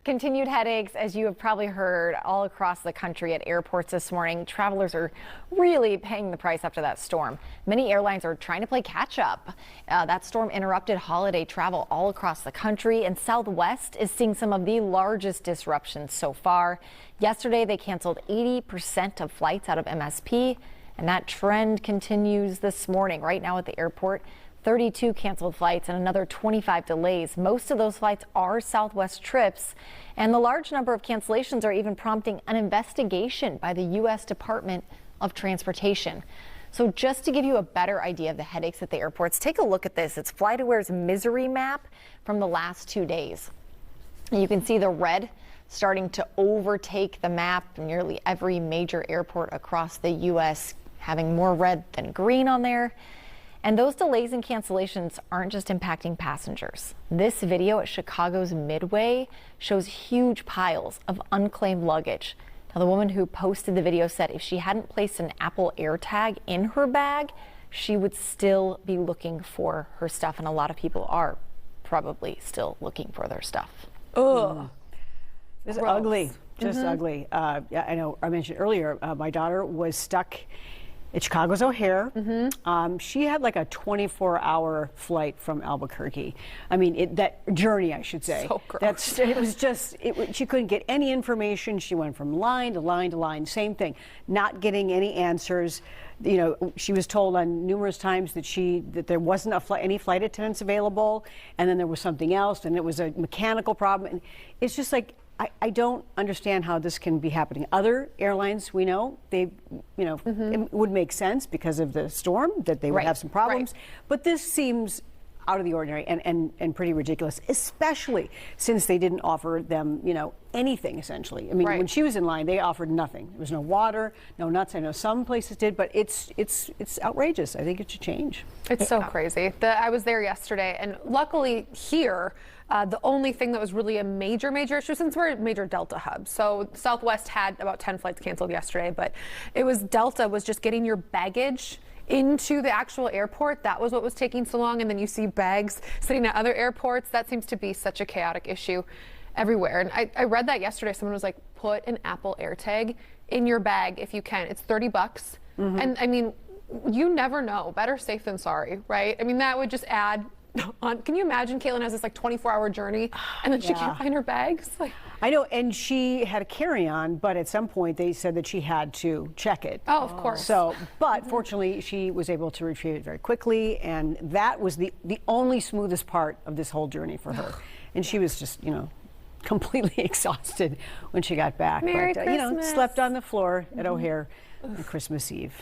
Continued headaches, as you have probably heard, all across the country at airports this morning. Travelers are really paying the price after that storm. Many airlines are trying to play catch up. That storm interrupted holiday travel all across the country, and Southwest is seeing some of the largest disruptions so far. Yesterday, they canceled 80% of flights out of MSP, and that trend continues this morning. Right now at the airport, 32 canceled flights and another 25 delays. Most of those flights are Southwest trips, and the large number of cancellations are even prompting an investigation by the U.S. Department of Transportation. So just to give you a better idea of the headaches at the airports, take a look at this. It's FlightAware's misery map from the last 2 days. And you can see the red starting to overtake the map. Nearly every major airport across the U.S. having more red than green on there. And those delays and cancellations aren't just impacting passengers. This video at Chicago's Midway shows huge piles of unclaimed luggage. Now, the woman who posted the video said if she hadn't placed an Apple AirTag in her bag, she would still be looking for her stuff. And a lot of people are probably still looking for their stuff. Ugh. This is ugly, just ugly. Yeah, I know I mentioned earlier, my daughter was stuck at Chicago's O'Hare. She had like a 24-hour flight from Albuquerque. I mean, that journey, I should say. So gross. It was just, she couldn't get any information. She went from line to line to line, same thing, not getting any answers. You know, she was told on numerous times that there wasn't any flight attendants available, and then there was something else, and it was a mechanical problem. And it's just like, I don't understand how this can be happening. Other airlines, we know, it would make sense because of the storm that they would have some problems. But this seems out of the ordinary and pretty ridiculous, especially since they didn't offer them, anything essentially. I mean, when she was in line, they offered nothing. There was no water, no nuts. I know some places did, but it's outrageous. I think it should change. It's so crazy. I was there yesterday, and luckily here, the only thing that was really a major issue, since we're a major Delta hub, so Southwest had about 10 flights canceled yesterday, but it was Delta was just getting your baggage into the actual airport. That was what was taking so long. And then you see bags sitting at other airports. That seems to be such a chaotic issue everywhere. And I read that yesterday. Someone was like, put an Apple AirTag in your bag if you can. It's $30. And I mean, you never know. Better safe than sorry, right? I mean, that would just add on. Can you imagine Caitlin has this like 24-hour journey and then she can't find her bags? I know, and she had a carry-on, but at some point they said that she had to check it. Oh, of course. So, but fortunately, she was able to retrieve it very quickly, and that was the only smoothest part of this whole journey for her. And she was just, completely exhausted when she got back. Merry but Christmas. Slept on the floor at O'Hare on Christmas Eve.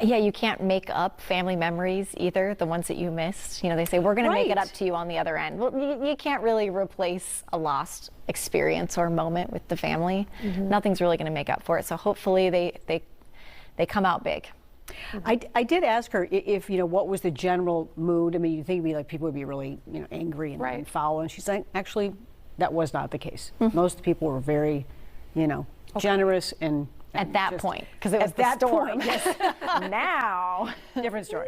Yeah, you can't make up family memories either, the ones that you missed. They say, we're going to make it up to you on the other end. Well, you can't really replace a lost experience or moment with the family. Nothing's really going to make up for it. So hopefully they come out big. I did ask her if, what was the general mood. I mean, you think it'd be like people would be really, angry and foul. And she's like, actually, that was not the case. Most people were very, generous and at that point, because it was at that storm. point, yes. Now, different story.